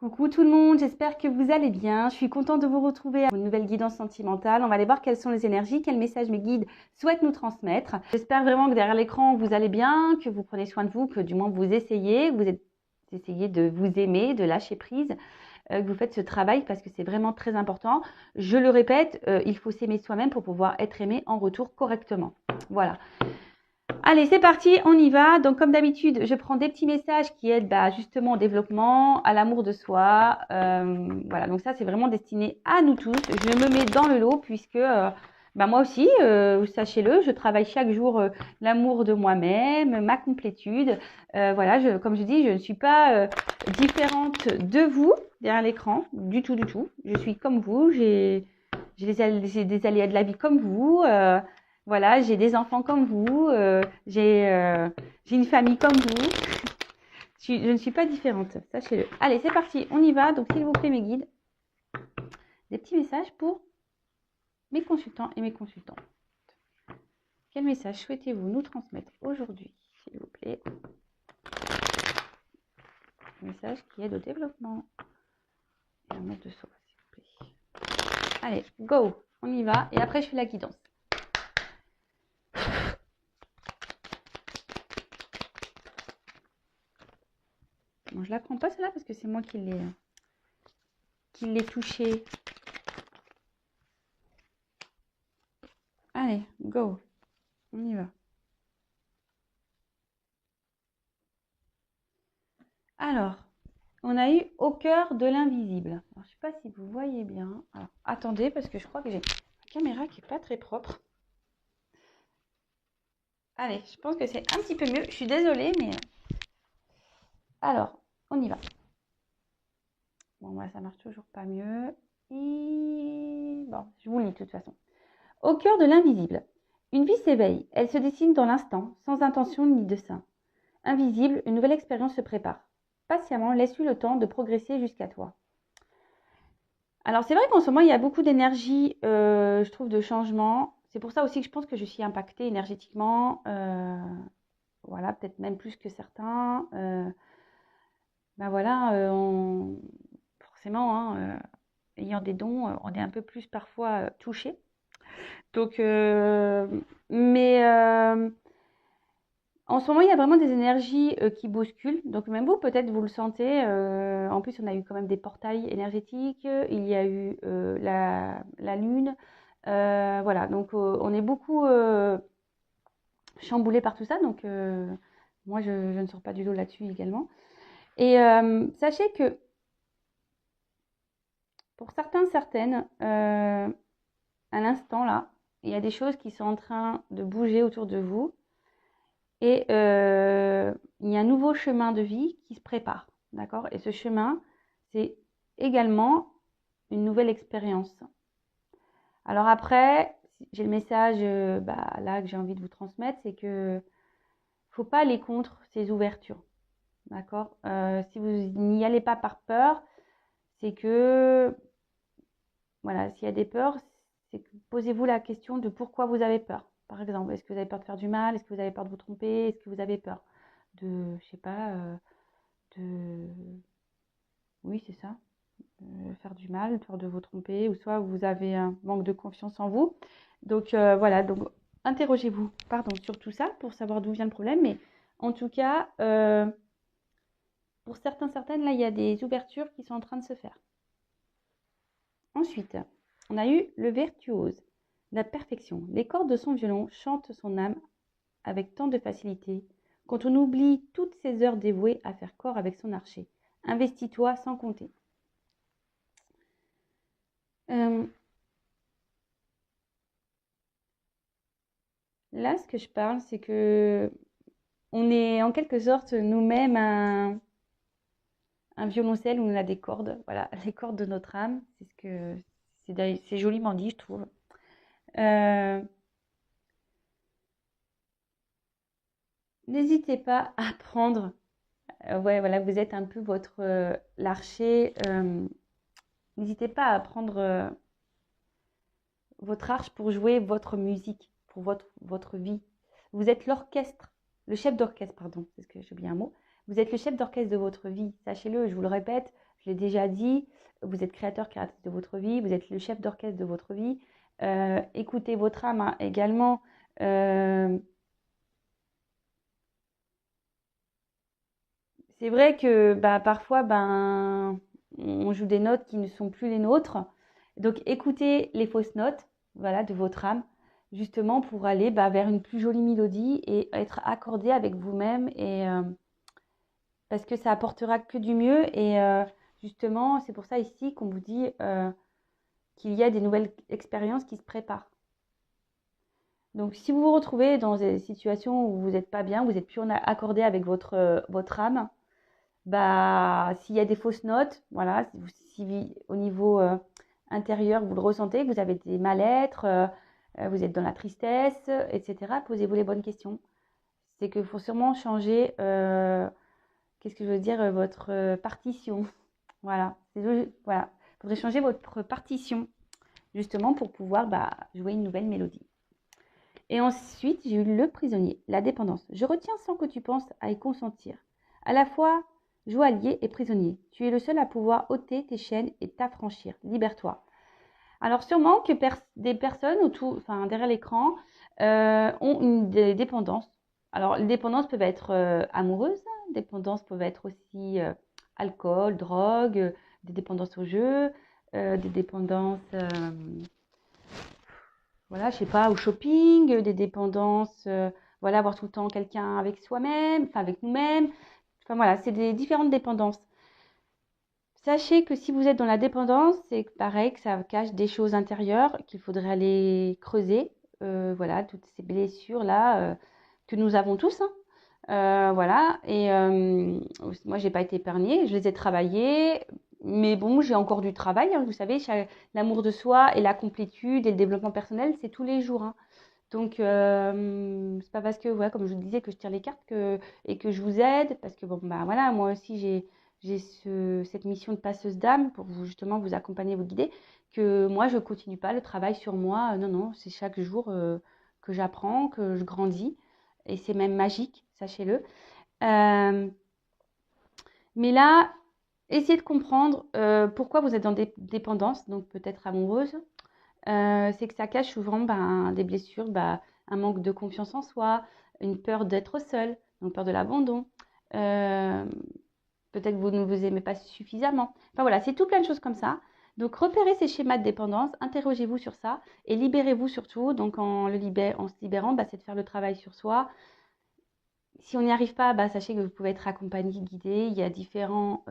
Coucou tout le monde, j'espère que vous allez bien. Je suis contente de vous retrouver pour une nouvelle guidance sentimentale. On va aller voir quelles sont les énergies, quels messages mes guides souhaitent nous transmettre. J'espère vraiment que derrière l'écran, vous allez bien, que vous prenez soin de vous, que du moins vous essayez, essayez de vous aimer, de lâcher prise, que vous faites ce travail parce que c'est vraiment très important. Je le répète, il faut s'aimer soi-même pour pouvoir être aimé en retour correctement. Voilà. Allez, c'est parti, on y va. Donc, comme d'habitude, je prends des petits messages qui aident justement au développement, à l'amour de soi. Voilà, donc ça, c'est vraiment destiné à nous tous. Je me mets dans le lot puisque moi aussi, sachez-le, je travaille chaque jour l'amour de moi-même, ma complétude. Voilà, comme je dis, je ne suis pas différente de vous derrière l'écran, du tout, du tout. Je suis comme vous, j'ai des aléas de la vie comme vous. Voilà, j'ai des enfants comme vous, j'ai une famille comme vous. Je ne suis pas différente, sachez-le. Allez, c'est parti, on y va. Donc, s'il vous plaît, mes guides, des petits messages pour mes consultants et mes consultantes. Quel message souhaitez-vous nous transmettre aujourd'hui, s'il vous plaît? Un message qui aide au développement et l'amour de soi, s'il vous plaît. Allez, go, on y va. Et après, je fais la guidance. Bon, je la prends pas celle-là parce que c'est moi qui l'ai touchée. Allez, go. On y va. Alors, on a eu au cœur de l'invisible. Je ne sais pas si vous voyez bien. Alors, attendez, parce que je crois que j'ai une caméra qui n'est pas très propre. Allez, je pense que c'est un petit peu mieux. Je suis désolée, mais... Alors, on y va. Bon, moi, ça marche toujours pas mieux. Bon, je vous lis de toute façon. Au cœur de l'invisible. Une vie s'éveille. Elle se dessine dans l'instant, sans intention ni dessein. Invisible, une nouvelle expérience se prépare. Patiemment, laisse-lui le temps de progresser jusqu'à toi. Alors, c'est vrai qu'en ce moment, il y a beaucoup d'énergie, je trouve, de changement. C'est pour ça aussi que je pense que je suis impactée énergétiquement. Voilà, peut-être même plus que certains. Forcément, ayant des dons, on est un peu plus parfois touché. Donc, en ce moment, il y a vraiment des énergies qui bousculent. Donc, même vous, peut-être, vous le sentez. En plus, on a eu quand même des portails énergétiques. Il y a eu la Lune. Voilà, donc on est beaucoup chamboulé par tout ça. Donc, moi, je ne sors pas du lot là-dessus également. Et sachez que pour certains, certaines, à l'instant, là, il y a des choses qui sont en train de bouger autour de vous. Et il y a un nouveau chemin de vie qui se prépare, d'accord? Et ce chemin, c'est également une nouvelle expérience. Alors après, j'ai le message là que j'ai envie de vous transmettre, c'est que faut pas aller contre ces ouvertures, d'accord? Si vous n'y allez pas par peur, c'est que, voilà, s'il y a des peurs, c'est que posez-vous la question de pourquoi vous avez peur. Par exemple, est-ce que vous avez peur de faire du mal? Est-ce que vous avez peur de vous tromper? Est-ce que vous avez peur de, je sais pas, oui, c'est ça, faire du mal, peur de vous tromper, ou soit vous avez un manque de confiance en vous. Donc voilà, donc interrogez-vous, sur tout ça pour savoir d'où vient le problème. Mais en tout cas, pour certaines, là, il y a des ouvertures qui sont en train de se faire. Ensuite, on a eu le virtuose, la perfection. Les cordes de son violon chantent son âme avec tant de facilité, quand on oublie toutes ces heures dévouées à faire corps avec son archer. Investis-toi sans compter. Là, ce que je parle, c'est que on est en quelque sorte nous-mêmes un violoncelle où on a des cordes. Voilà, les cordes de notre âme. C'est joliment dit, je trouve. N'hésitez pas à prendre. Ouais, voilà, vous êtes un peu l'archer. N'hésitez pas à prendre votre arche pour jouer votre musique, pour votre vie. Vous êtes l'orchestre, le chef d'orchestre, pardon, parce que j'ai oublié un mot. Vous êtes le chef d'orchestre de votre vie, sachez-le, je vous le répète, Je l'ai déjà dit, vous êtes créateur, créatrice de votre vie, vous êtes le chef d'orchestre de votre vie. Écoutez votre âme hein, également. C'est vrai que bah, parfois, on joue des notes qui ne sont plus les nôtres. Donc, écoutez les fausses notes voilà, de votre âme, justement pour aller vers une plus jolie mélodie et être accordé avec vous-même. Parce que ça apportera que du mieux. Et justement, c'est pour ça ici qu'on vous dit qu'il y a des nouvelles expériences qui se préparent. Donc, si vous vous retrouvez dans des situations où vous n'êtes pas bien, vous n'êtes plus accordé avec votre âme, s'il y a des fausses notes, voilà, si au niveau intérieur, vous le ressentez, que vous avez des mal-être, vous êtes dans la tristesse, etc., posez-vous les bonnes questions. C'est qu'il faut sûrement changer, qu'est-ce que je veux dire, votre partition. Voilà, voilà. Il faudrait changer votre partition, justement, pour pouvoir jouer une nouvelle mélodie. Et ensuite, j'ai eu le prisonnier, la dépendance. Je retiens sans que tu penses à y consentir. À la fois joaillier et prisonnier. Tu es le seul à pouvoir ôter tes chaînes et t'affranchir. Libère-toi. Alors sûrement que des personnes derrière l'écran ont des dépendances. Alors les dépendances peuvent être amoureuses, des dépendances peuvent être aussi alcool, drogue, des dépendances au jeu, des dépendances voilà, je sais pas, au shopping, des dépendances, voilà, avoir tout le temps quelqu'un avec soi-même, enfin avec nous-mêmes. Enfin voilà, c'est des différentes dépendances. Sachez que si vous êtes dans la dépendance, c'est pareil que ça cache des choses intérieures qu'il faudrait aller creuser. Voilà, toutes ces blessures-là que nous avons tous. Voilà, et moi, j'ai pas été épargnée, je les ai travaillées. Mais bon, j'ai encore du travail. Hein, vous savez, l'amour de soi et la complétude et le développement personnel, c'est tous les jours. Hein. Donc, c'est pas parce que, voilà, comme je vous disais, que je tire les cartes et que je vous aide. Parce que, bon, voilà, moi aussi, j'ai cette mission de passeuse d'âme pour justement vous accompagner, vous guider. Que moi, je continue pas le travail sur moi. Non, non, c'est chaque jour que j'apprends, que je grandis. Et c'est même magique, sachez-le. Mais là, essayez de comprendre pourquoi vous êtes dans des dépendances, donc peut-être amoureuses. C'est que ça cache souvent des blessures, un manque de confiance en soi, une peur d'être seul, donc peur de l'abandon. Peut-être que vous ne vous aimez pas suffisamment. Enfin voilà, c'est tout plein de choses comme ça. Donc repérez ces schémas de dépendance, interrogez-vous sur ça et libérez-vous surtout. Donc en se libérant, c'est de faire le travail sur soi. Si on n'y arrive pas, sachez que vous pouvez être accompagné, guidé. Il y a différents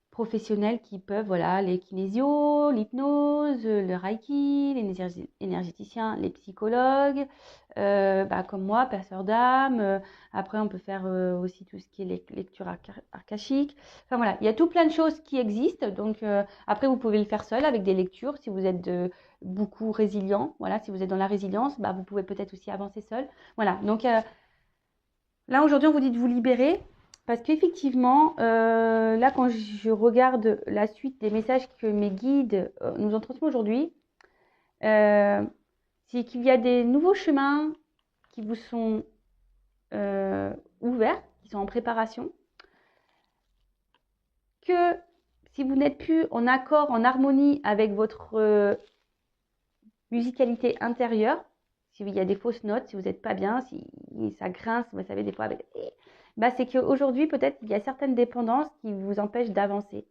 professionnels qui peuvent, voilà, les kinésios, l'hypnose, le reiki, les énergéticiens, les psychologues, comme moi, passeur d'âme. Après, on peut faire aussi tout ce qui est lecture akashique. Enfin voilà, il y a tout plein de choses qui existent. Donc après, vous pouvez le faire seul avec des lectures si vous êtes beaucoup résilient. Voilà, si vous êtes dans la résilience, vous pouvez peut-être aussi avancer seul. Voilà, donc là aujourd'hui, on vous dit de vous libérer. Parce qu'effectivement, là, quand je regarde la suite des messages que mes guides nous ont transmis aujourd'hui, c'est qu'il y a des nouveaux chemins qui vous sont ouverts, qui sont en préparation. Que si vous n'êtes plus en accord, en harmonie avec votre musicalité intérieure, s'il y a des fausses notes, si vous n'êtes pas bien, si ça grince, vous savez, des fois avec... c'est qu'aujourd'hui, peut-être, il y a certaines dépendances qui vous empêchent d'avancer.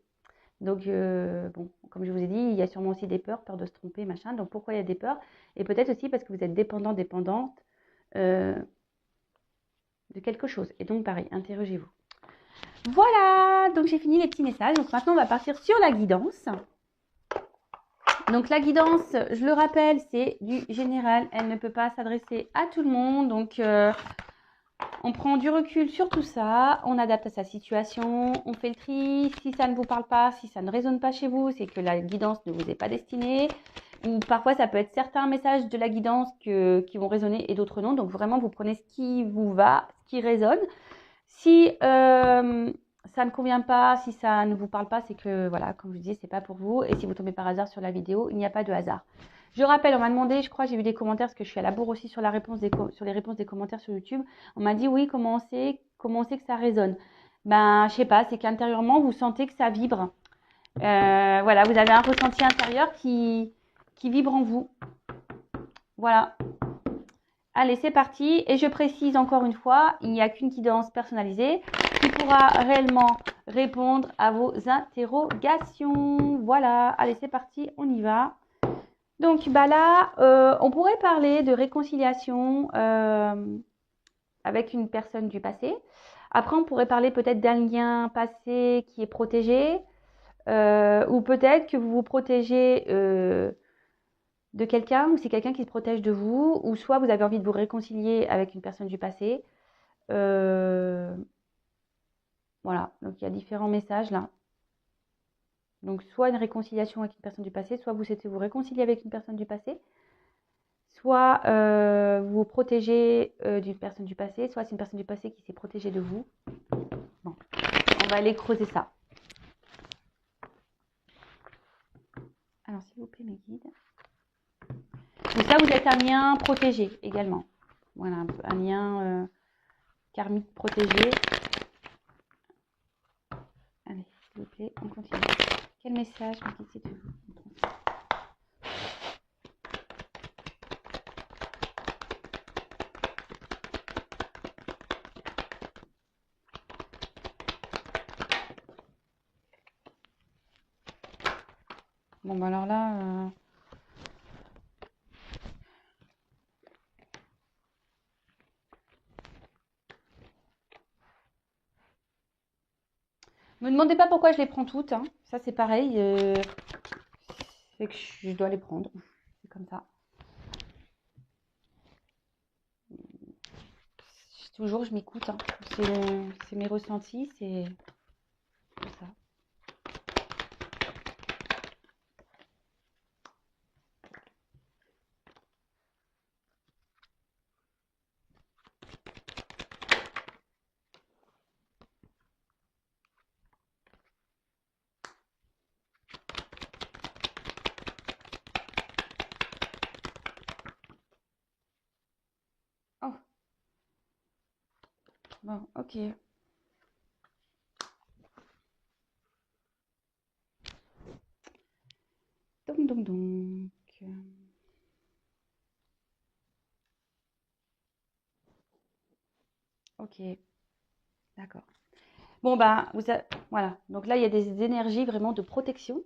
Donc, comme je vous ai dit, il y a sûrement aussi des peurs de se tromper, machin. Donc, pourquoi il y a des peurs? Et peut-être aussi parce que vous êtes dépendante de quelque chose. Et donc, pareil, interrogez-vous. Voilà, donc j'ai fini les petits messages. Donc, maintenant, on va partir sur la guidance. Donc, la guidance, je le rappelle, c'est du général. Elle ne peut pas s'adresser à tout le monde. Donc, on prend du recul sur tout ça, on adapte à sa situation, on fait le tri. Si ça ne vous parle pas, si ça ne résonne pas chez vous, c'est que la guidance ne vous est pas destinée. Ou parfois, ça peut être certains messages de la guidance qui vont résonner et d'autres non. Donc vraiment, vous prenez ce qui vous va, ce qui résonne. Si ça ne convient pas, si ça ne vous parle pas, c'est que, voilà, comme je vous disais, c'est pas pour vous. Et si vous tombez par hasard sur la vidéo, il n'y a pas de hasard. Je rappelle, on m'a demandé, je crois, j'ai vu des commentaires, parce que je suis à la bourre aussi sur les réponses des commentaires sur YouTube. On m'a dit, oui, comment on sait que ça résonne? ben, je sais pas, c'est qu'intérieurement, vous sentez que ça vibre. Voilà, vous avez un ressenti intérieur qui vibre en vous. Voilà. Allez, c'est parti. Et je précise encore une fois, il n'y a qu'une guidance personnalisée qui pourra réellement répondre à vos interrogations. Voilà. Allez, c'est parti, on y va. Donc, bah là, on pourrait parler de réconciliation avec une personne du passé. Après, on pourrait parler peut-être d'un lien passé qui est protégé. Ou peut-être que vous vous protégez de quelqu'un, ou c'est quelqu'un qui se protège de vous, ou soit vous avez envie de vous réconcilier avec une personne du passé. Voilà, donc il y a différents messages là. Donc soit une réconciliation avec une personne du passé, soit vous souhaitez vous réconcilier avec une personne du passé, soit vous vous protégez d'une personne du passé, soit c'est une personne du passé qui s'est protégée de vous. Bon, on va aller creuser ça. Alors s'il vous plaît mes guides. Donc ça, vous êtes un lien protégé également. Voilà, un lien karmique protégé. Allez, s'il vous plaît, on continue. Quel message me dites de vous? Bon, bah alors là... Me demandez pas pourquoi je les prends toutes. Hein. Ça, c'est pareil. C'est que je dois les prendre. C'est comme ça. Toujours, je m'écoute. Hein. C'est mes ressentis. C'est comme ça. Oh. Bon, ok. Donc. Ok. D'accord. Bon, bah, voilà. Donc là, il y a des énergies vraiment de protection,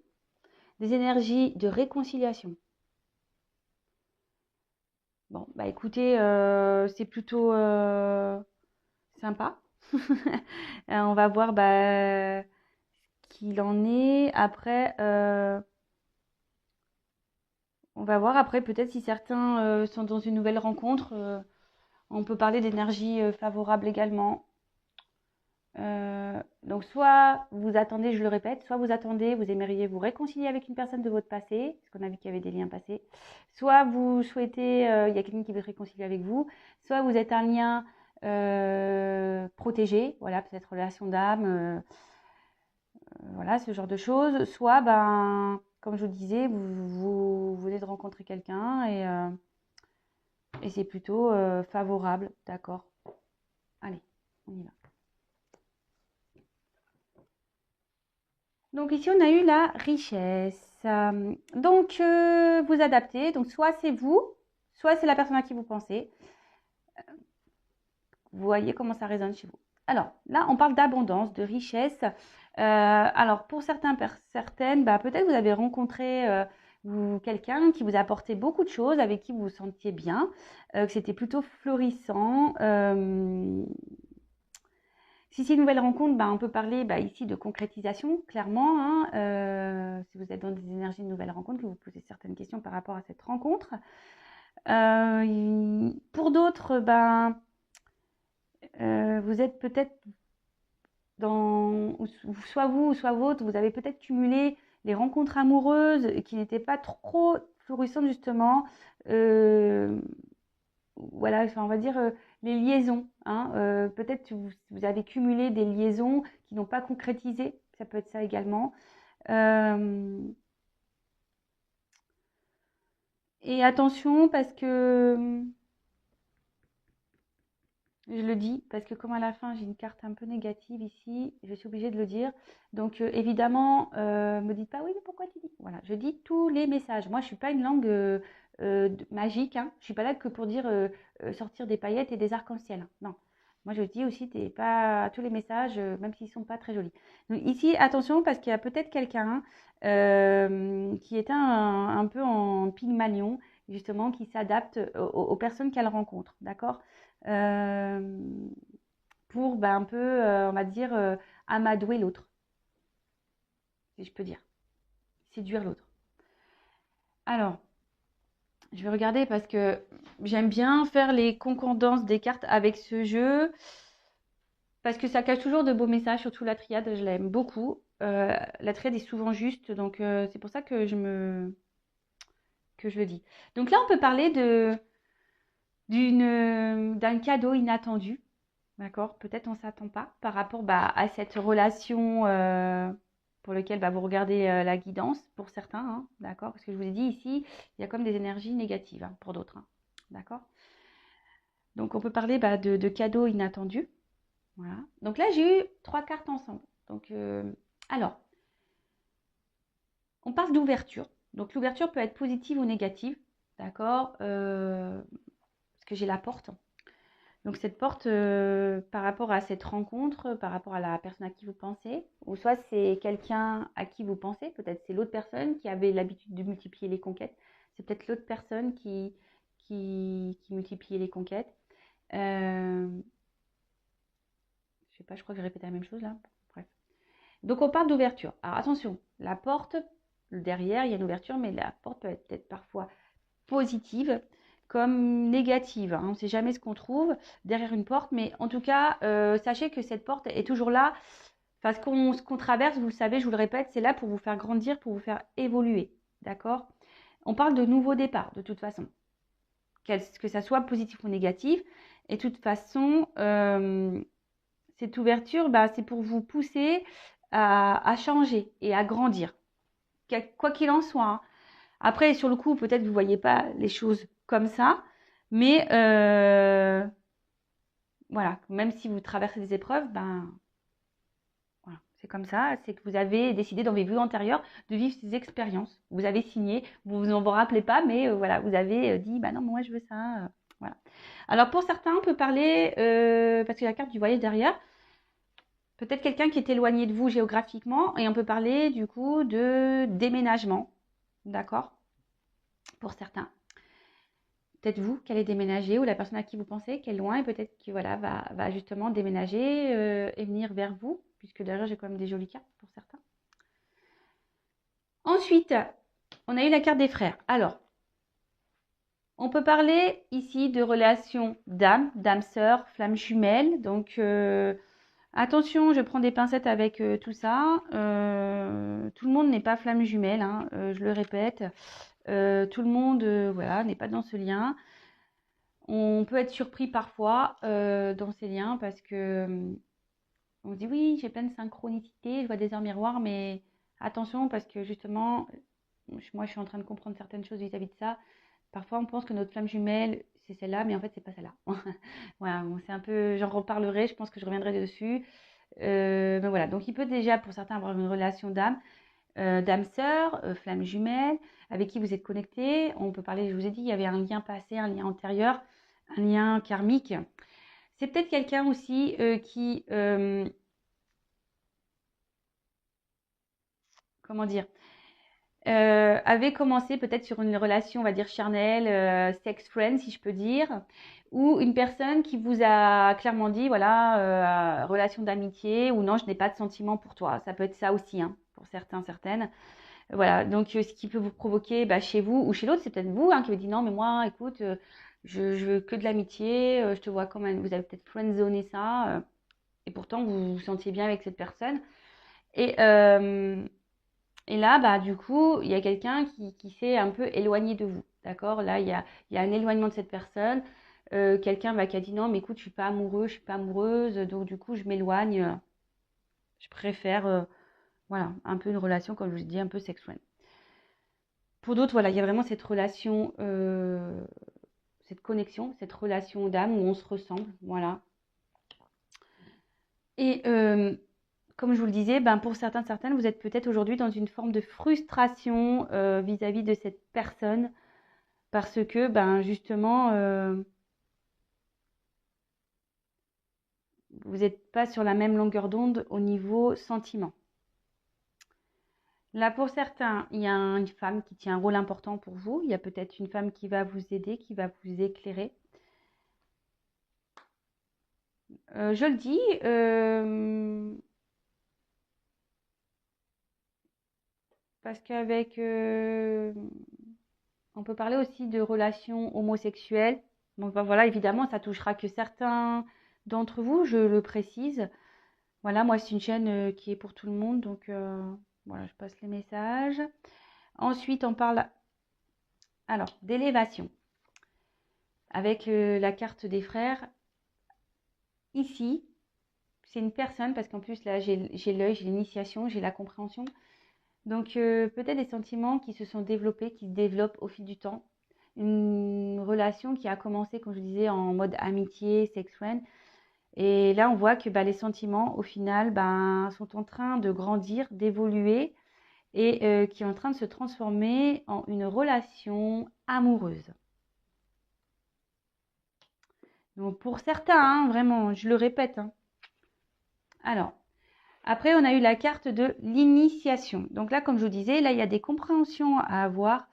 des énergies de réconciliation. Bon, bah écoutez, c'est plutôt sympa. On va voir bah, ce qu'il en est. Après, on va voir après peut-être si certains sont dans une nouvelle rencontre. On peut parler d'énergie favorable également. Donc soit vous attendez, je le répète, soit vous attendez, vous aimeriez vous réconcilier avec une personne de votre passé, parce qu'on a vu qu'il y avait des liens passés, soit vous souhaitez, il y a quelqu'un qui veut se réconcilier avec vous, soit vous êtes un lien protégé, voilà, peut-être relation d'âme, voilà, ce genre de choses, soit, ben, comme je vous disais, vous venez de rencontrer quelqu'un et c'est plutôt favorable, d'accord. Allez, on y va. Donc ici, on a eu la richesse. Donc, vous adaptez. Donc, soit c'est vous, soit c'est la personne à qui vous pensez. Vous voyez comment ça résonne chez vous. Alors, là, on parle d'abondance, de richesse. Alors, pour certaines, bah, peut-être vous avez rencontré quelqu'un qui vous a apporté beaucoup de choses, avec qui vous vous sentiez bien, que c'était plutôt florissant. Si c'est une nouvelle rencontre, bah, on peut parler bah, ici de concrétisation, clairement. Hein, si vous êtes dans des énergies de nouvelle rencontre, que vous posez certaines questions par rapport à cette rencontre. Pour d'autres, ben, vous êtes peut-être dans, soit vous, soit votre, vous avez peut-être cumulé les rencontres amoureuses qui n'étaient pas trop florissantes justement. Voilà, enfin, on va dire les liaisons. Hein, peut-être que vous avez cumulé des liaisons qui n'ont pas concrétisé. Ça peut être ça également. Et attention parce que Je le dis parce que comme à la fin, j'ai une carte un peu négative ici, je suis obligée de le dire. Donc évidemment, me dites pas: «Oui, mais pourquoi tu dis?» Voilà, je dis tous les messages. Moi, je suis pas une langue, magique, hein. Je suis pas là que pour dire, sortir des paillettes et des arcs-en-ciel, hein. Non. Moi, je dis aussi des pas tous les messages, même s'ils sont pas très jolis. Donc ici, attention parce qu'il y a peut-être quelqu'un, qui est un peu en Pygmalion, justement, qui s'adapte aux personnes qu'elle rencontre, d'accord? euh, pour un peu, on va dire, amadouer l'autre, si je peux dire, séduire l'autre. Alors, je vais regarder parce que j'aime bien faire les concordances des cartes avec ce jeu, parce que ça cache toujours de beaux messages, surtout la triade, je l'aime beaucoup. La triade est souvent juste, donc c'est pour ça que je le dis. Donc là, on peut parler d'un cadeau inattendu. D'accord? Peut-être on ne s'attend pas par rapport à cette relation pour laquelle vous regardez la guidance pour certains, hein, d'accord? Parce que je vous ai dit ici, il y a comme des énergies négatives hein, pour d'autres, hein, d'accord? Donc on peut parler de cadeaux inattendus. Voilà. Donc là, j'ai eu 3 cartes ensemble. Donc, alors, on parle d'ouverture. Donc l'ouverture peut être positive ou négative, d'accord? Parce que j'ai la porte. Donc cette porte, par rapport à cette rencontre, par rapport à la personne à qui vous pensez, ou soit c'est quelqu'un à qui vous pensez, peut-être c'est l'autre personne qui avait l'habitude de multiplier les conquêtes, c'est peut-être l'autre personne qui multipliait les conquêtes. Je sais pas, je crois que je répète la même chose là. Bref. Donc on parle d'ouverture. Alors attention, la porte, derrière il y a une ouverture, mais la porte peut être peut-être parfois positive comme négative, hein. On ne sait jamais ce qu'on trouve derrière une porte, mais en tout cas, sachez que cette porte est toujours là. Enfin, ce qu'on traverse, vous le savez, je vous le répète, c'est là pour vous faire grandir, pour vous faire évoluer. D'accord? On parle de nouveau départ, de toute façon. Que ça soit positif ou négatif. Et de toute façon, cette ouverture, c'est pour vous pousser à changer et à grandir. Quoi qu'il en soit, hein. Après, sur le coup, peut-être que vous ne voyez pas les choses comme ça, mais voilà, même si vous traversez des épreuves, voilà, c'est comme ça, c'est que vous avez décidé dans vos vies antérieures de vivre ces expériences. Vous avez signé, vous ne vous rappelez pas, mais voilà, vous avez dit, non, moi je veux ça. Voilà. Alors pour certains, on peut parler, parce qu'il y a la carte du voyage derrière, peut-être quelqu'un qui est éloigné de vous géographiquement, et on peut parler du coup de déménagement, d'accord? Pour certains. Peut-être vous qui allez déménager ou la personne à qui vous pensez qui est loin et peut-être qui voilà, va justement déménager et venir vers vous, puisque derrière j'ai quand même des jolies cartes pour certains. Ensuite, on a eu la carte des frères. Alors, on peut parler ici de relations d'âme, d'âme-sœur, flamme jumelle. Donc, attention, je prends des pincettes avec tout ça. Tout le monde n'est pas flamme jumelle, hein, je le répète. Tout le monde voilà, n'est pas dans ce lien. On peut être surpris parfois dans ces liens parce que on se dit oui, j'ai plein de synchronicité, je vois des heures miroirs, mais attention parce que justement, moi je suis en train de comprendre certaines choses vis-à-vis de ça. Parfois on pense que notre flamme jumelle c'est celle-là, mais en fait c'est pas celle-là. Voilà, bon, c'est un peu, j'en reparlerai, je pense que je reviendrai dessus. Mais voilà, donc il peut déjà pour certains avoir une relation d'âme, d'âme sœur, flamme jumelle, avec qui vous êtes connecté. On peut parler, je vous ai dit, il y avait un lien passé, un lien antérieur, un lien karmique. C'est peut-être quelqu'un aussi qui, comment dire, avait commencé peut-être sur une relation, on va dire charnelle, sex friend, si je peux dire, ou une personne qui vous a clairement dit, voilà, relation d'amitié, ou non, je n'ai pas de sentiment pour toi. Ça peut être ça aussi, hein, pour certains, certaines. Voilà, donc ce qui peut vous provoquer chez vous ou chez l'autre, c'est peut-être vous hein, qui vous dit non, mais moi, écoute, je veux que de l'amitié, je te vois comme vous avez peut-être friendzoné ça, et pourtant vous vous sentiez bien avec cette personne. Et, euh, et là, du coup, il y a quelqu'un qui s'est un peu éloigné de vous, d'accord? Là, il y a un éloignement de cette personne. Quelqu'un qui a dit non, mais écoute, je suis pas amoureux, je suis pas amoureuse, donc du coup, je m'éloigne. Je préfère, voilà, un peu une relation, comme je vous dis, un peu sexuelle. Pour d'autres, voilà, il y a vraiment cette relation, cette connexion, cette relation d'âme où on se ressemble, voilà. Et comme je vous le disais, ben, pour certaines, vous êtes peut-être aujourd'hui dans une forme de frustration vis-à-vis de cette personne parce que, ben, justement, vous n'êtes pas sur la même longueur d'onde au niveau sentiment. Là, pour certains, il y a une femme qui tient un rôle important pour vous. Il y a peut-être une femme qui va vous aider, qui va vous éclairer. Je le dis, parce qu'avec, on peut parler aussi de relations homosexuelles. Donc ben, voilà, évidemment, ça touchera que certains d'entre vous, je le précise. Voilà, moi, c'est une chaîne qui est pour tout le monde, donc voilà, je passe les messages. Ensuite, on parle alors d'élévation avec la carte des frères. Ici, c'est une personne, parce qu'en plus là, j'ai l'œil, j'ai l'initiation, j'ai la compréhension. Donc peut-être des sentiments qui se sont développés, qui se développent au fil du temps. Une relation qui a commencé, comme je disais, en mode amitié, sex friend. Et là, on voit que bah, les sentiments, au final, bah, sont en train de grandir, d'évoluer et qui est en train de se transformer en une relation amoureuse. Donc pour certains, hein, vraiment, je le répète. Hein. Alors, après, on a eu la carte de l'initiation. Donc là, comme je vous disais, là, il y a des compréhensions à avoir.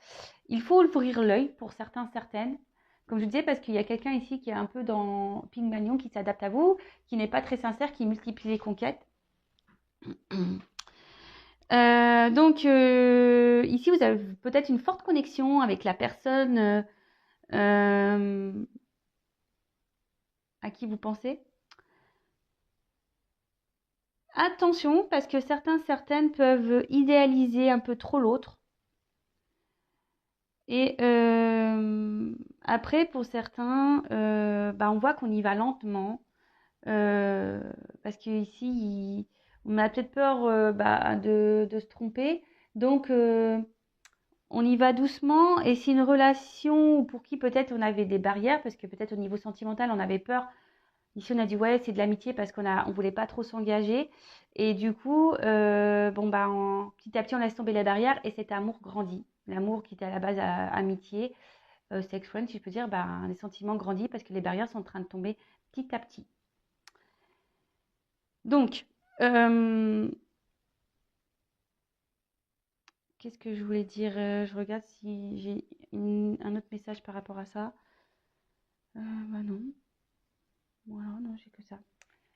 Il faut ouvrir l'œil pour certains, certaines. Comme je disais, parce qu'il y a quelqu'un ici qui est un peu dans Pygmalion, qui s'adapte à vous, qui n'est pas très sincère, qui multiplie les conquêtes. Ici, vous avez peut-être une forte connexion avec la personne à qui vous pensez. Attention, parce que certaines peuvent idéaliser un peu trop l'autre. Et après, pour certains, bah, on voit qu'on y va lentement. Parce qu'ici, on a peut-être peur bah, de se tromper. Donc, on y va doucement. Et c'est une relation pour qui peut-être on avait des barrières, parce que peut-être au niveau sentimental, on avait peur. Ici, on a dit, ouais, c'est de l'amitié parce qu'on voulait pas trop s'engager. Et du coup, bon, bah, petit à petit, on laisse tomber les barrières et cet amour grandit. L'amour qui était à la base amitié, sex friend, si je peux dire, bah, les sentiments grandissent parce que les barrières sont en train de tomber petit à petit. Donc, qu'est-ce que je voulais dire? Je regarde si j'ai un autre message par rapport à ça. Bah non. Voilà, non, j'ai que ça.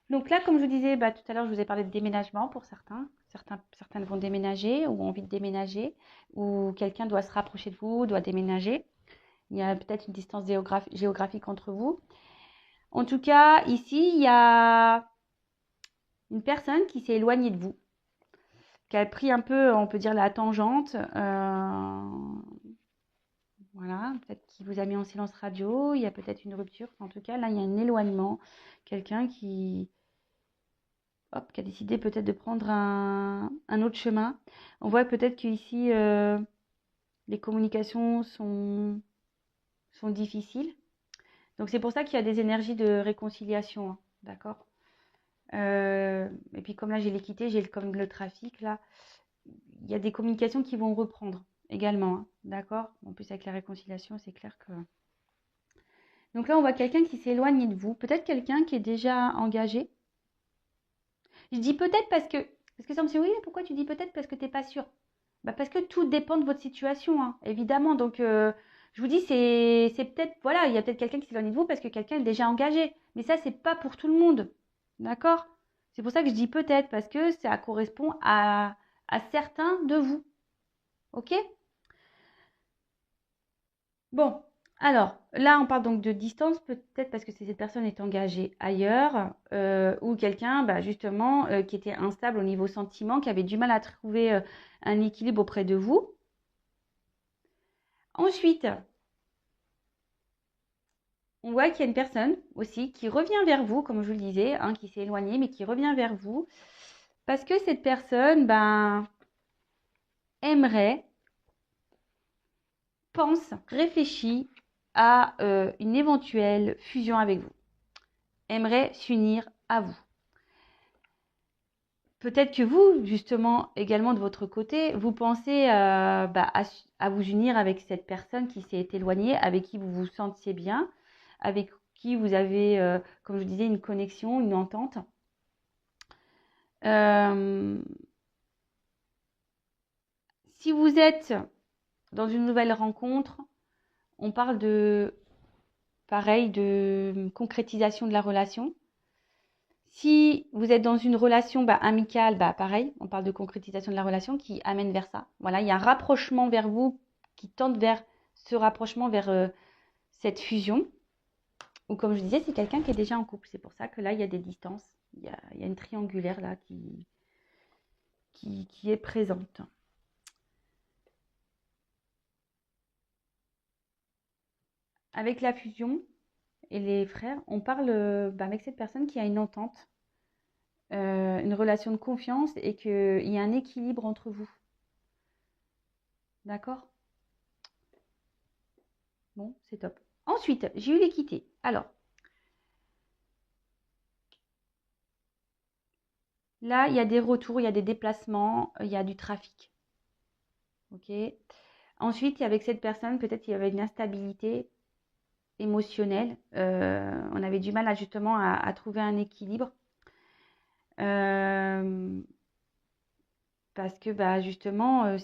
Donc là, comme je vous disais, bah, tout à l'heure, je vous ai parlé de déménagement pour certains. Certaines vont déménager ou ont envie de déménager, ou quelqu'un doit se rapprocher de vous, doit déménager. Il y a peut-être une distance géographique entre vous. En tout cas, ici, il y a une personne qui s'est éloignée de vous, qui a pris un peu, on peut dire, la tangente. Voilà, peut-être qu'il vous a mis en silence radio, il y a peut-être une rupture. En tout cas, là, il y a un éloignement. Quelqu'un qui a décidé peut-être de prendre un autre chemin. On voit peut-être qu'ici, les communications sont difficiles. Donc, c'est pour ça qu'il y a des énergies de réconciliation. Hein, d'accord. Et puis, comme là, j'ai l'équité, comme le trafic, là, il y a des communications qui vont reprendre également. Hein, d'accord. En plus, avec la réconciliation, c'est clair que... Donc là, on voit quelqu'un qui s'éloigne de vous. Peut-être quelqu'un qui est déjà engagé. Je dis peut-être parce que ça me dit, oui, pourquoi tu dis peut-être parce que tu n'es pas sûr? Bah parce que tout dépend de votre situation, hein, évidemment. Donc, je vous dis, c'est peut-être, voilà, il y a peut-être quelqu'un qui s'éloigne de vous parce que quelqu'un est déjà engagé. Mais ça, c'est pas pour tout le monde. D'accord? C'est pour ça que je dis peut-être, parce que ça correspond à certains de vous. Ok? Bon, alors là, on parle donc de distance, peut-être parce que cette personne est engagée ailleurs, ou quelqu'un, bah, justement, qui était instable au niveau sentiment, qui avait du mal à trouver un équilibre auprès de vous. Ensuite, on voit qu'il y a une personne aussi qui revient vers vous, comme je vous le disais, hein, qui s'est éloignée, mais qui revient vers vous, parce que cette personne, ben, aimerait, pense, réfléchit à une éventuelle fusion avec vous, aimerait s'unir à vous. peut-être que vous, justement, également de votre côté, vous pensez à vous unir avec cette personne qui s'est éloignée, avec qui vous vous sentiez bien, avec qui vous avez, comme je disais, une connexion, une entente. Si vous êtes dans une nouvelle rencontre, on parle de, pareil, de concrétisation de la relation. Si vous êtes dans une relation amicale, pareil, on parle de concrétisation de la relation qui amène vers ça. Voilà, il y a un rapprochement vers vous qui tente vers ce rapprochement, vers cette fusion. Ou comme je disais, c'est quelqu'un qui est déjà en couple. C'est pour ça que là, il y a des distances. Il y a une triangulaire là qui est présente. Avec la fusion et les frères, on parle avec cette personne qui a une entente, une relation de confiance et qu'il y a un équilibre entre vous. D'accord? Bon, c'est top. Ensuite, j'ai eu l'équité. Alors, là, il y a des retours, il y a des déplacements, il y a du trafic. Ok. Ensuite, avec cette personne, peut-être qu'il y avait une instabilité émotionnelle. On avait du mal justement à trouver un équilibre. Parce que justement,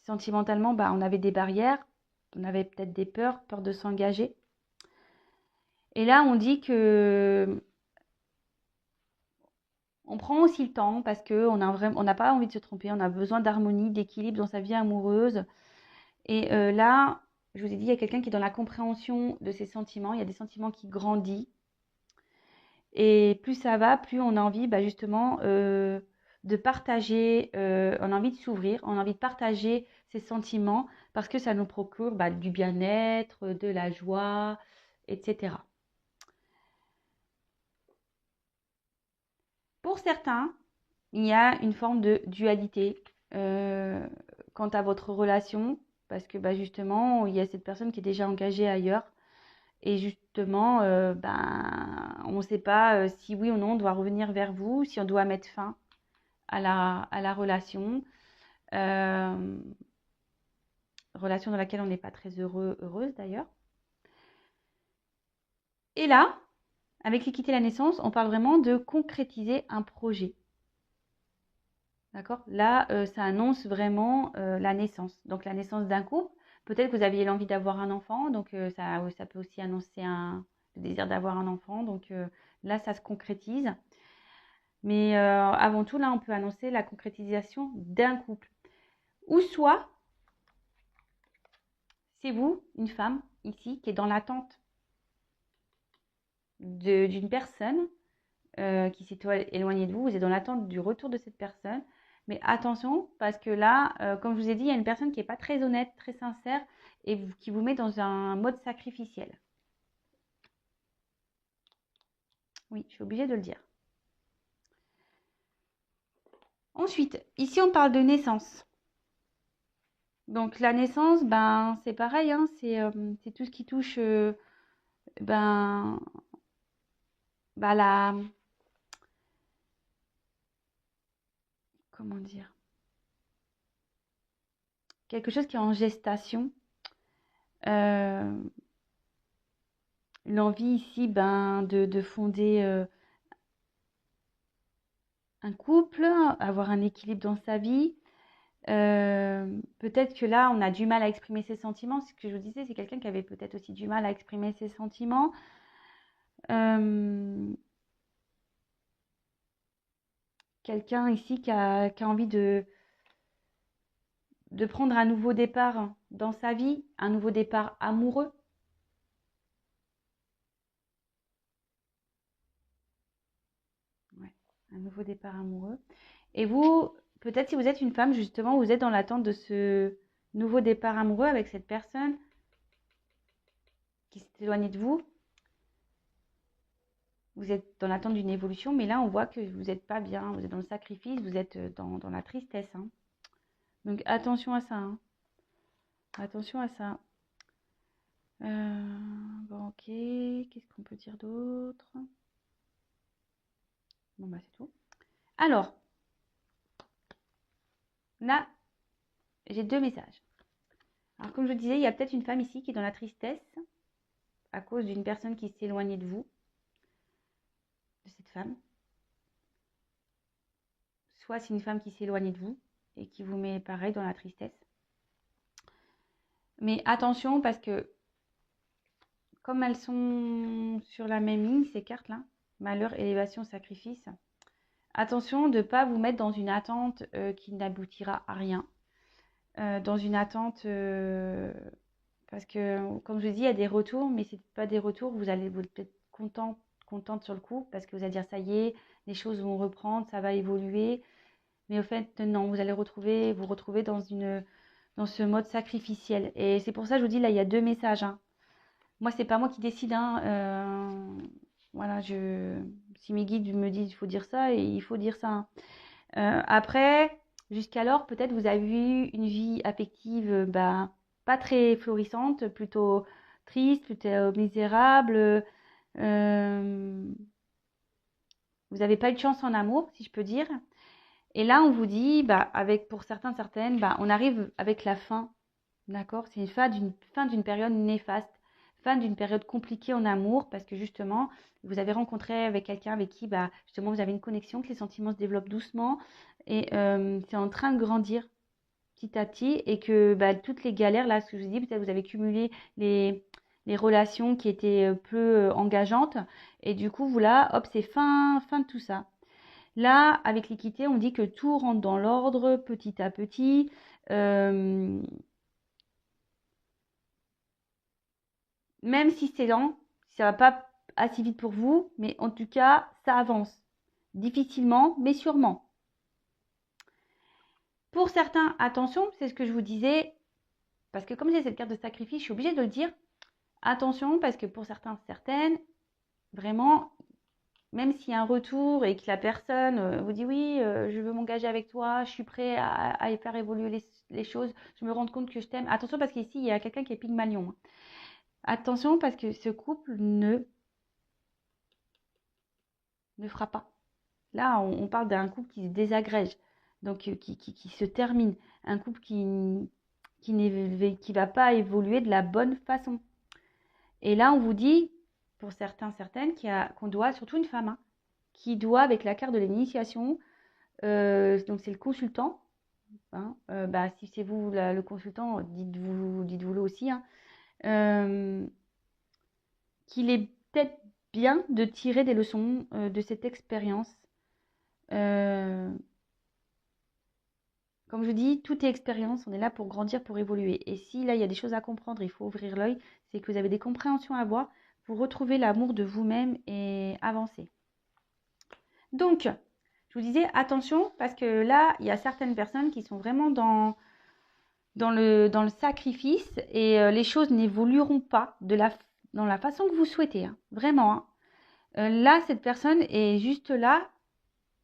sentimentalement, on avait des barrières, on avait peut-être des peurs de s'engager. Et là, on dit que on prend aussi le temps parce qu'on n'a pas envie de se tromper, on a besoin d'harmonie, d'équilibre dans sa vie amoureuse. Et là, je vous ai dit, il y a quelqu'un qui est dans la compréhension de ses sentiments, il y a des sentiments qui grandissent. Et plus ça va, plus on a envie justement de partager, on a envie de s'ouvrir, on a envie de partager ses sentiments parce que ça nous procure du bien-être, de la joie, etc. Pour certains, il y a une forme de dualité quant à votre relation parce que justement, il y a cette personne qui est déjà engagée ailleurs. Et justement, on ne sait pas si oui ou non on doit revenir vers vous, si on doit mettre fin à la relation. Relation dans laquelle on n'est pas très heureuse d'ailleurs. Et là, avec l'équité et la naissance, on parle vraiment de concrétiser un projet. D'accord? Là, ça annonce vraiment la naissance. Donc la naissance d'un couple. Peut-être que vous aviez l'envie d'avoir un enfant, donc ça peut aussi annoncer le désir d'avoir un enfant. Donc là, ça se concrétise. Mais avant tout, là, on peut annoncer la concrétisation d'un couple. Ou soit, c'est vous, une femme, ici, qui est dans l'attente d'une personne qui s'est éloignée de vous. Vous êtes dans l'attente du retour de cette personne. Mais attention, parce que là, comme je vous ai dit, il y a une personne qui n'est pas très honnête, très sincère, et qui vous met dans un mode sacrificiel. Oui, je suis obligée de le dire. Ensuite, ici, on parle de naissance. Donc, la naissance, c'est pareil, hein, c'est tout ce qui touche la... Comment dire? Quelque chose qui est en gestation. L'envie ici, de fonder un couple, avoir un équilibre dans sa vie. Peut-être que là, on a du mal à exprimer ses sentiments. Ce que je vous disais, c'est quelqu'un qui avait peut-être aussi du mal à exprimer ses sentiments. Quelqu'un ici qui a envie de prendre un nouveau départ dans sa vie, un nouveau départ amoureux. Ouais, un nouveau départ amoureux. Et vous, peut-être si vous êtes une femme, justement, vous êtes dans l'attente de ce nouveau départ amoureux avec cette personne qui s'est éloignée de vous. Vous êtes dans l'attente d'une évolution, mais là, on voit que vous n'êtes pas bien. Vous êtes dans le sacrifice, vous êtes dans la tristesse. Hein. Donc, attention à ça. Hein. Attention à ça. Bon, ok. Qu'est-ce qu'on peut dire d'autre? Bon, c'est tout. Alors, Là, j'ai 2 messages. Alors, comme je disais, il y a peut-être une femme ici qui est dans la tristesse à cause d'une personne qui s'est éloignée de vous, de cette femme. Soit c'est une femme qui s'est éloignée de vous et qui vous met pareil dans la tristesse. Mais attention parce que comme elles sont sur la même ligne, ces cartes-là, malheur, élévation, sacrifice, attention de ne pas vous mettre dans une attente qui n'aboutira à rien. Dans une attente, parce que, comme je dis, il y a des retours, mais ce n'est pas des retours, vous allez vous être contente sur le coup, parce que vous allez dire, ça y est, les choses vont reprendre, ça va évoluer. Mais au fait, non, vous allez vous retrouver dans ce mode sacrificiel. Et c'est pour ça que je vous dis, là, il y a 2 messages. Hein. Moi, c'est pas moi qui décide. Hein. Voilà, si mes guides me disent il faut dire ça, et il faut dire ça. Hein. Après, jusqu'alors, peut-être vous avez eu une vie affective pas très florissante, plutôt triste, plutôt misérable. Vous n'avez pas eu de chance en amour, si je peux dire. Et là, on vous dit, pour certains, certaines, on arrive avec la fin. D'accord? C'est une fin d'une période néfaste, fin d'une période compliquée en amour, parce que justement, vous avez rencontré avec quelqu'un avec qui, justement, vous avez une connexion, que les sentiments se développent doucement, et c'est en train de grandir petit à petit, et que toutes les galères, là, ce que je vous dis, peut-être vous avez cumulé les relations qui étaient peu engageantes, et du coup, vous là, hop, c'est fin de tout ça. Là, avec l'équité, on dit que tout rentre dans l'ordre petit à petit. Même si c'est lent, ça va pas assez vite pour vous, mais en tout cas, ça avance. Difficilement, mais sûrement. Pour certains, attention, c'est ce que je vous disais, parce que comme j'ai cette carte de sacrifice, je suis obligée de le dire. Attention, parce que pour certains, certaines, vraiment, même s'il y a un retour et que la personne vous dit oui, je veux m'engager avec toi, je suis prêt à faire évoluer les choses, je me rends compte que je t'aime. Attention, parce qu'ici, il y a quelqu'un qui est Pygmalion. Hein. Attention, parce que ce couple ne fera pas. Là, on parle d'un couple qui se désagrège, donc qui se termine. Un couple qui va pas évoluer de la bonne façon. Et là, on vous dit, pour certains, certaines, qu'on doit, surtout une femme, hein, qui doit, avec la carte de l'initiation, donc c'est le consultant. Hein, si c'est vous le consultant, dites-vous-le aussi. Hein, qu'il est peut-être bien de tirer des leçons de cette expérience. Comme je dis, tout est expérience, on est là pour grandir, pour évoluer. Et si là, il y a des choses à comprendre, il faut ouvrir l'œil, c'est que vous avez des compréhensions à avoir pour retrouver l'amour de vous-même et avancer. Donc, je vous disais, attention, parce que là, il y a certaines personnes qui sont vraiment dans le sacrifice et les choses n'évolueront pas dans la façon que vous souhaitez. Hein, vraiment. Hein. Là, cette personne est juste là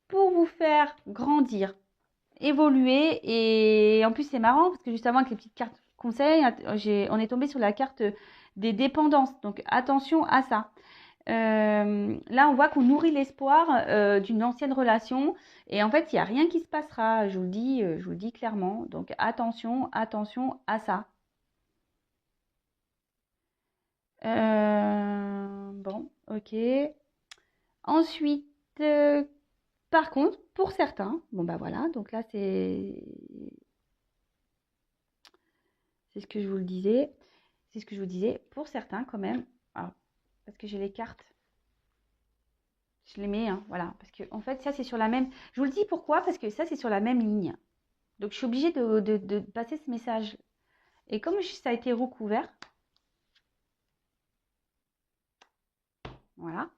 pour vous faire grandir, évoluer. Et en plus, c'est marrant parce que justement, avec les petites cartes conseils, on est tombé sur la carte des dépendances. Donc, attention à ça. Là, on voit qu'on nourrit l'espoir d'une ancienne relation. Et en fait, il n'y a rien qui se passera. Je vous le dis clairement. Donc, attention à ça. Bon, ok. Ensuite, par contre, pour certains, voilà, donc là c'est ce que je vous le disais, c'est ce que je vous disais, pour certains quand même, alors, parce que j'ai les cartes, je les mets, hein, voilà, parce que en fait ça c'est sur la même, je vous le dis pourquoi, parce que ça c'est sur la même ligne, donc je suis obligée de passer ce message, et comme ça a été recouvert, voilà,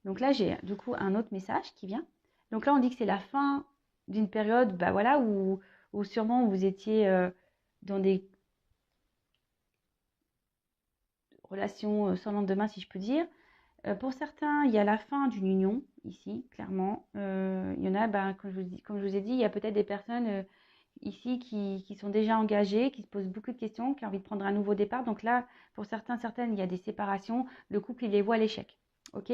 donc là j'ai du coup un autre message qui vient, donc là on dit que c'est la fin d'une période, voilà, où sûrement vous étiez dans des relations sans lendemain, si je peux dire. Pour certains, il y a la fin d'une union, ici, clairement. Il y en a, comme je vous ai dit, il y a peut-être des personnes ici qui sont déjà engagées, qui se posent beaucoup de questions, qui ont envie de prendre un nouveau départ. Donc là, pour certains, certaines, il y a des séparations. Le couple, il les voit à l'échec. Ok?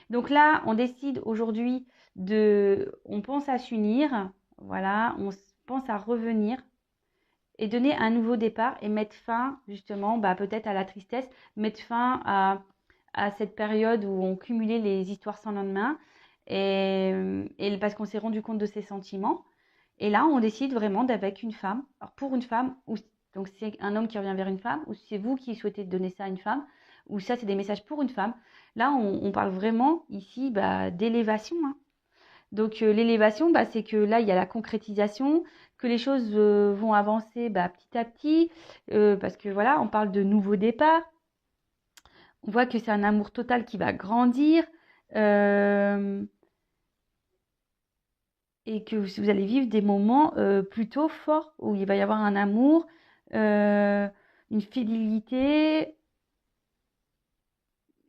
Donc là, on décide aujourd'hui on pense à s'unir. Voilà, pense à revenir et donner un nouveau départ et mettre fin justement peut-être à la tristesse, mettre fin à cette période où on cumulait les histoires sans lendemain et parce qu'on s'est rendu compte de ses sentiments. Et là, on décide vraiment d'avec une femme. Alors pour une femme, donc c'est un homme qui revient vers une femme, ou c'est vous qui souhaitez donner ça à une femme, ou ça c'est des messages pour une femme. Là, on parle vraiment ici d'élévation, hein. Donc l'élévation, c'est que là, il y a la concrétisation, que les choses vont avancer petit à petit, parce que voilà, on parle de nouveau départ. On voit que c'est un amour total qui va grandir et que vous allez vivre des moments plutôt forts où il va y avoir un amour, une fidélité.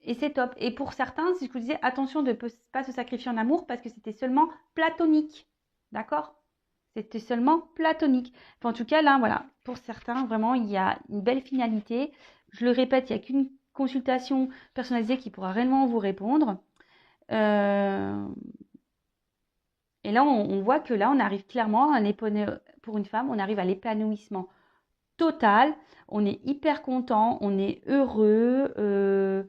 Et c'est top. Et pour certains, si je vous disais, attention de ne pas se sacrifier en amour parce que c'était seulement platonique. D'accord? C'était seulement platonique. Enfin, en tout cas, là, voilà. Pour certains, vraiment, il y a une belle finalité. Je le répète, il n'y a qu'une consultation personnalisée qui pourra réellement vous répondre. Et là, on voit que là, on arrive clairement pour une femme, on arrive à l'épanouissement total. On est hyper content, on est heureux.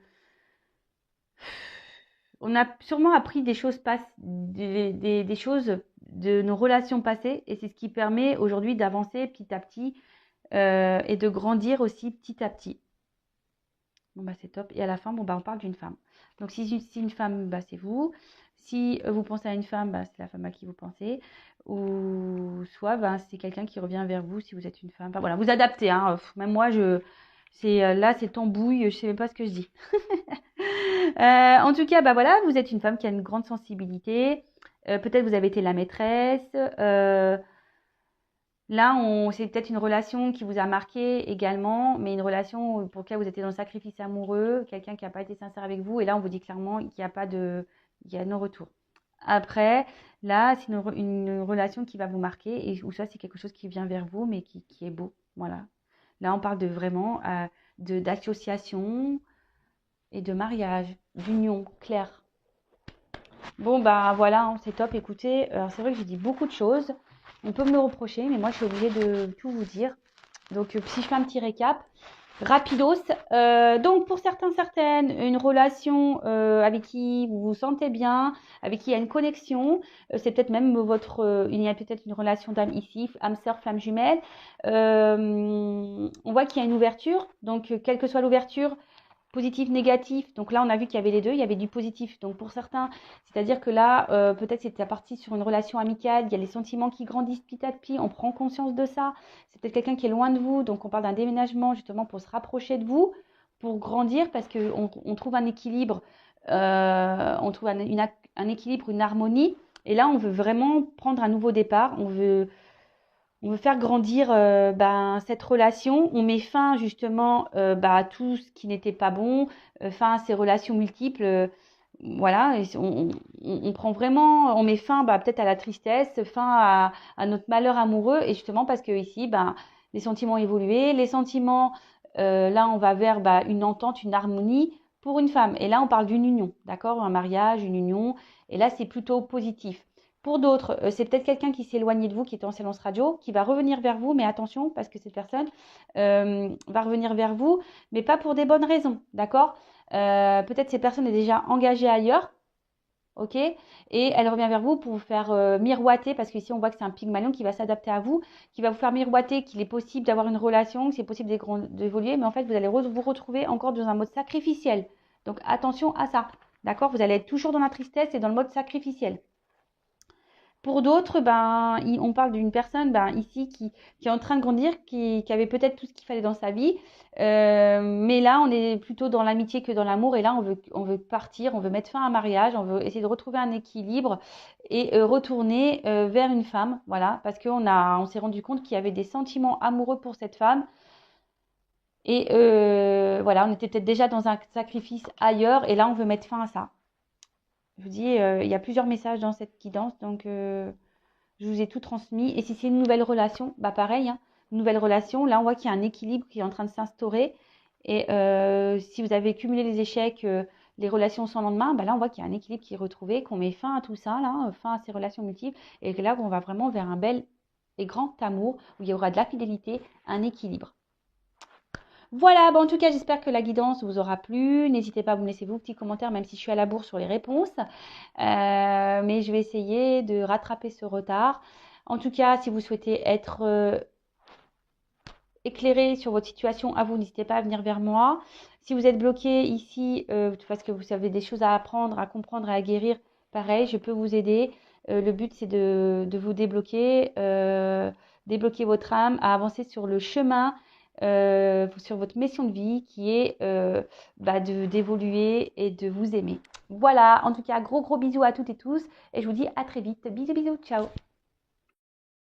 On a sûrement appris des choses des choses de nos relations passées et c'est ce qui permet aujourd'hui d'avancer petit à petit et de grandir aussi petit à petit. Bon c'est top. Et à la fin, on parle d'une femme. Donc si une femme, c'est vous. Si vous pensez à une femme, c'est la femme à qui vous pensez. Ou soit c'est quelqu'un qui revient vers vous si vous êtes une femme. Enfin, voilà, vous adaptez. Hein. Même moi, c'est tambouille, je sais même pas ce que je dis. En tout cas, voilà, vous êtes une femme qui a une grande sensibilité. Peut-être vous avez été la maîtresse. Là, c'est peut-être une relation qui vous a marqué également, mais une relation pour laquelle vous étiez dans le sacrifice amoureux, quelqu'un qui n'a pas été sincère avec vous. Et là, on vous dit clairement qu'il n'y a pas il y a no retour. Après, là, c'est une relation qui va vous marquer ou ça, c'est quelque chose qui vient vers vous, mais qui est beau. Voilà. Là, on parle de vraiment d'association et de mariage, d'union claire. Bon, voilà, hein, c'est top. Écoutez, c'est vrai que j'ai dit beaucoup de choses. On peut me le reprocher, mais moi, je suis obligée de tout vous dire. Donc, si je fais un petit récap, rapidos. Donc, pour certaines, une relation avec qui vous vous sentez bien, avec qui il y a une connexion. C'est peut-être même il y a peut-être une relation d'âme ici, âme sœur, flamme jumelle. On voit qu'il y a une ouverture. Donc, quelle que soit l'ouverture, positif, négatif. Donc là, on a vu qu'il y avait les deux. Il y avait du positif. Donc pour certains, c'est-à-dire que là, peut-être c'était parti sur une relation amicale. Il y a les sentiments qui grandissent petit à petit. On prend conscience de ça. C'est peut-être quelqu'un qui est loin de vous. Donc on parle d'un déménagement justement pour se rapprocher de vous, pour grandir parce qu'on trouve un équilibre. On trouve un équilibre, une harmonie. Et là, on veut vraiment prendre un nouveau départ. On veut faire grandir cette relation. On met fin justement à tout ce qui n'était pas bon, fin à ces relations multiples. Voilà, et on prend vraiment, on met fin peut-être à la tristesse, fin à notre malheur amoureux. Et justement parce que ici, les sentiments ont évolué. Les sentiments, là, on va vers une entente, une harmonie pour une femme. Et là, on parle d'une union, d'accord? Un mariage, une union. Et là, c'est plutôt positif. Pour d'autres, c'est peut-être quelqu'un qui s'est éloigné de vous, qui était en silence radio, qui va revenir vers vous, mais attention, parce que cette personne va revenir vers vous, mais pas pour des bonnes raisons, d'accord? Peut-être cette personne est déjà engagée ailleurs, ok? Et elle revient vers vous pour vous faire miroiter, parce qu'ici on voit que c'est un Pygmalion qui va s'adapter à vous, qui va vous faire miroiter qu'il est possible d'avoir une relation, que c'est possible d'évoluer, mais en fait vous allez vous retrouver encore dans un mode sacrificiel. Donc attention à ça, d'accord? Vous allez être toujours dans la tristesse et dans le mode sacrificiel. Pour d'autres, on parle d'une personne ici qui est en train de grandir, qui avait peut-être tout ce qu'il fallait dans sa vie. Mais là, on est plutôt dans l'amitié que dans l'amour. Et là, on veut partir, on veut mettre fin à un mariage, on veut essayer de retrouver un équilibre et retourner vers une femme. Voilà, parce on s'est rendu compte qu'il y avait des sentiments amoureux pour cette femme. Et voilà, on était peut-être déjà dans un sacrifice ailleurs. Et là, on veut mettre fin à ça. Je vous dis, il y a plusieurs messages dans cette guidance, donc je vous ai tout transmis. Et si c'est une nouvelle relation, pareil, hein, une nouvelle relation, là on voit qu'il y a un équilibre qui est en train de s'instaurer. Et si vous avez cumulé les échecs, les relations sans lendemain, là on voit qu'il y a un équilibre qui est retrouvé, qu'on met fin à tout ça, là, fin à ces relations multiples, et que là on va vraiment vers un bel et grand amour, où il y aura de la fidélité, un équilibre. Voilà, bon, en tout cas, j'espère que la guidance vous aura plu. N'hésitez pas à me laisser vos petits commentaires, même si je suis à la bourre sur les réponses. Mais je vais essayer de rattraper ce retard. En tout cas, si vous souhaitez être éclairé sur votre situation à vous, n'hésitez pas à venir vers moi. Si vous êtes bloqué ici, parce que vous avez des choses à apprendre, à comprendre et à guérir, pareil, je peux vous aider. Le but, c'est de vous débloquer, débloquer votre âme, à avancer sur le chemin, sur votre mission de vie qui est d'évoluer et de vous aimer. Voilà, en tout cas, gros bisous à toutes et tous et je vous dis à très vite. Bisous, ciao.